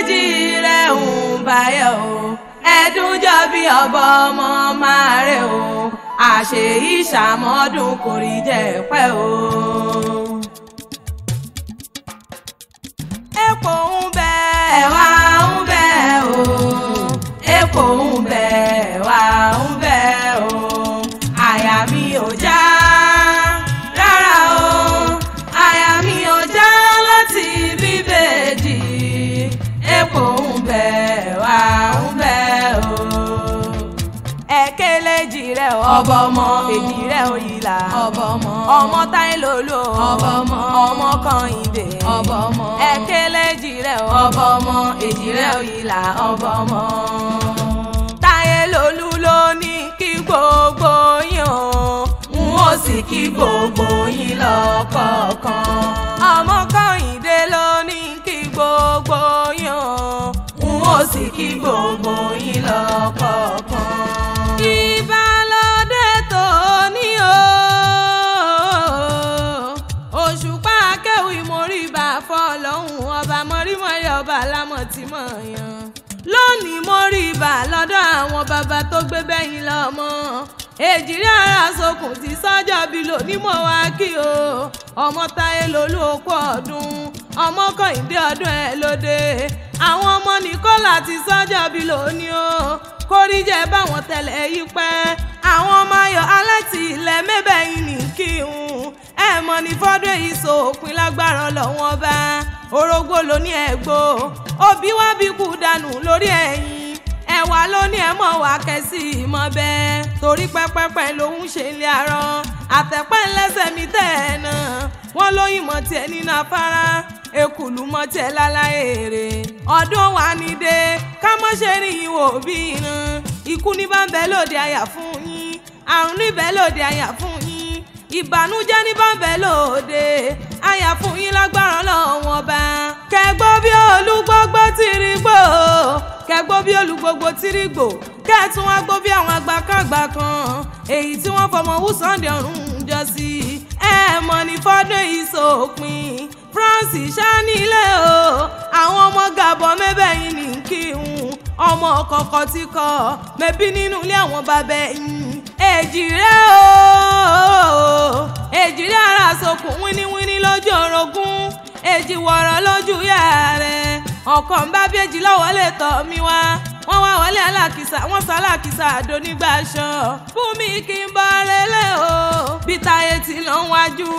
kẹ́lẹ́jì rẹ̀ ń báyọ̀ o ẹ̀dùn jọ bí ọ̀bọ ọmọ máa rẹ̀ o àṣẹ ìṣàmọ́dún kò rí jẹ́ pẹ́ o. epo ń bẹ ẹ̀wà ń bẹ o epo ń bẹ ẹ̀wà ń bẹ o àyà mi ò já rárá o àyà mi ò já láti bíbèjì epo ń bẹ ẹ̀wà ń bẹ o. ẹ̀kẹ́lẹ́jì rẹ̀ ọ̀bọ ọmọ èjì rẹ̀ òyìnlá ọ̀bọ ọmọ táyé lòlò ọmọ Kàyìndé ẹ̀kẹ́lẹ́jì rẹ̀ ọ̀bọ ọmọ èjì rẹ̀ òyìnlá ọ̀bọ ọmọ. táyé lòlù ló ní kí gbogbo yín o n ó sì kí gbogbo yín lọ́kọ̀ọ̀kan. ọmọ Kàyìndé ló ní kí gbogbo yín o n ó sì kí gbogbo yín lọ́kọ̀ọ̀kan. ìbálòdé tó ní o Òṣùpá akéwì móríbà fọlọ́hún ọba mọ́rímọ́yà ọba lámọ̀tìmọ̀yàn lónìí móríbà lọ́dọ̀ àwọn bàbá tó gbé bẹ́yìn lọ́mọ èjìrí ara sokùn tí sọ́jọ́ bí lónìí mọ̀ wá kí o ọmọ táyé lolú okú ọdún ọmọ Kàyìndé ọdún ẹ̀ lóde àwọn ọmọ Nìkọ́lá ti sọ́jọ́ bí lónìí o kórìjẹ báwọn tẹ̀lé yí pẹ́ àwọn ọmọ ayọ̀ alẹ́ tí ilẹ̀ mẹ́bẹ̀yìn ní kí n ẹ̀ mọ̀ ní fọ́dún èyí sòpin lágbára lọ́wọ́n bá orógbó ló ní ẹ̀gbó òbí wá bí kú dànù lórí ẹ̀yìn ẹ̀wà ló ní ẹ̀mọ́ wá kẹ́sì mọ́ bẹ́ẹ̀ torí pẹ́pẹ́pẹ́ lòún ṣe ilé arọ́ àtẹ̀pẹ́ ńlẹ́sẹ̀ mi tẹ̀ ẹ̀ náà wọ́n lóyìn mọ́ tiẹ̀ nínú afárá ekùlù mọ́ tiẹ̀ láláyèrè ọdún wa ní dé ká mọ́ ṣe rí ìwò bí iná ikú ní bá ń bẹ lóde àyà fún yín àrùn níbẹ̀ lóde àyà fún yín ìbànújẹ́ ní bá ń bẹ lóde àyà fún yín lágbára lọ́wọ́ bá kẹgbọ́ bí olúgbógbó tìrìgbò kẹgbọ́ bí olúgbógbó tìrìgbò kẹtùn wá gbó bí àwọn àgbàkàgbà kan èyí tí wọ́n fọmọ wú Sunday ọ̀run jọ sí mọ̀ ní fọ́dún ìsòpin France ṣánilé o àwọn ọmọ Gabon mẹ́bẹ̀yìn ní kí n ọmọ kọ̀ọ̀kan tí kọ mẹ́bí nínú ilé àwọn bàbá ẹ̀yìn èjìrẹ́ o èjìrẹ́ ara sokùn wíníwíní lójú orogún èjì wọ̀rọ̀ lójú yá rẹ̀ ọkọ̀ ń bá bèjì lọ́wọ́ lè tọ́ mi wá wọ́n wá wọlé alákìsà wọ́n sọ alákìsà àdó nígbà aṣọ fún mi kí n bọ́ relé o bí táyé ti lọ wájú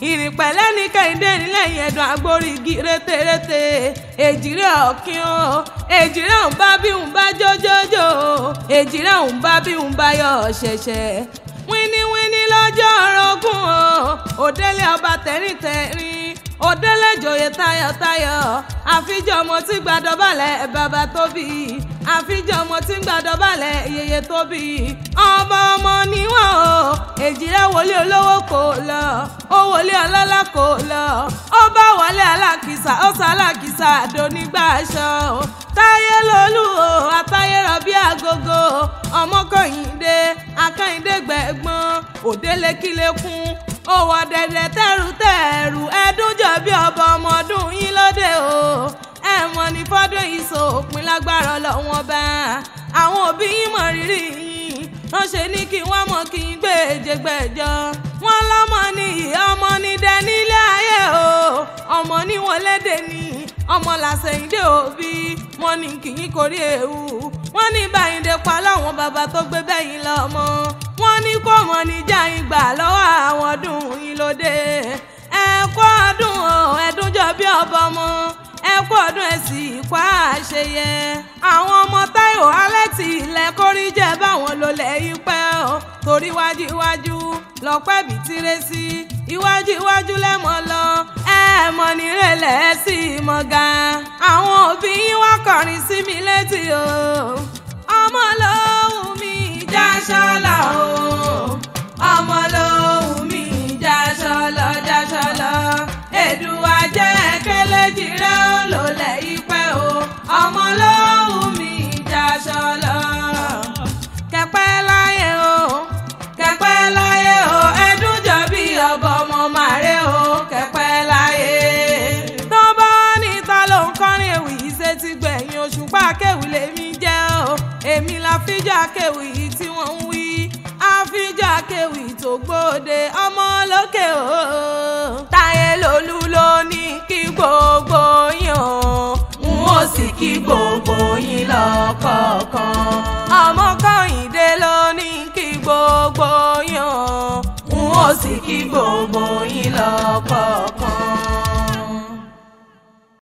ìrìn pẹ̀lẹ́ ní Kẹ́hìndé nílẹ̀yìn ẹ̀dùn agbórígi rétérété èjìrẹ́ ọ̀kín o èjìrẹ́ òun bá bí òun bá jójójó èjìrẹ́ òun bá bí òun bá yọ ṣẹ̀ṣẹ̀ wíníwíní lọ́jọ́ orogún o òdélé ọba tẹ̀ríntẹ̀rín òdélé joyè tayọ̀tayọ̀ àfijọ́ ọmọ tí gbàdọ̀bálẹ̀ bàbá tóbi àfijọ́ ọmọ tí gbàdọ̀bálẹ̀ yèyé tóbi ọba ọmọ níwọ̀n o èjìrẹ́ wọlé olówó kò lọ ó wọlé ọlọ́lá kò lọ ó bá wọlé alákìsà ó sọ alákìsà àdónígbà aṣọ táyé lolú o àtayé rọ̀bí agogo ọmọ Kàyìndé Akàyìndé gbẹ̀gbọ́n òdélé kílẹ̀kùn òwò dẹ̀dẹ̀ tẹ̀rù ẹ̀dùn jọ bí ọba ọmọ ọdún yín lóde o ẹ̀ mọ̀ ní fọ́dún ìsòpin lágbára lọ́wọ́n bá àwọn òbí yín mọ̀ rírì yín wọ́n ṣe ní kí wọ́n mọ̀ kí n gbèjègbèjọ wọ́n lọ́mọ ní ọmọ ní dẹ nílé ayé o ọmọ ní wọn lédè ní ọmọ làṣẹ̀yìndé òbí wọ́n ní kì í kórí ewu wọ́n ní báyìndé pa láwọn bàbá tó gbé bẹ́yìn lọ́mọ wọ́n ní kó mọ̀ níjà yín gbà lọ́wọ́ àwọn ọdún yín lóde ẹ kú ọdún o ẹdún jọ bí ọba ọmọ ẹ kú ọdún ẹ sì kú àṣeyẹ àwọn ọmọ Táíwò alẹ́ tí ilẹ̀ kórí jẹ́ báwọn ló lẹ̀ yí pẹ́ o torí wájú iwájú lọ́pẹ́ bí tirẹ̀ sí iwájú iwájú lẹ́mọ̀ lọ ẹ mọ̀ nírẹ̀lẹ̀ sí mọ̀gá àwọn òbí yín wá kọrin sí mi létí o ọmọ lóhùn mi já ṣọlá o ọmọ lóhùn mi já ṣọlá Èdùà jẹ́ kẹ́lẹ́jì rẹ̀ ó lò lẹ̀ yí pẹ́ o ọmọ lóhùn mi já ṣọlá kẹpẹ́ láyé o kẹpẹ́ láyé o ẹdún jọ bí ọba ọmọ màrè o kẹpẹ́ láyé tó bá ní ta ló ń kọrin ewì ṣe ti gbẹ̀yìn. àfíjà kéwì tí wọ́n ń wí àfíjà kéwì tó gbòde ọmọ lókè o. Táyé Lolú ló ní kí gbogbo yín o n ó sì kí gbogbo yín lọ́kọ̀ọ̀kan. ọmọ Kẹ́hìndé ló ní kí gbogbo yín o n ó sì kí gbogbo yín lọ́kọ̀ọ̀kan.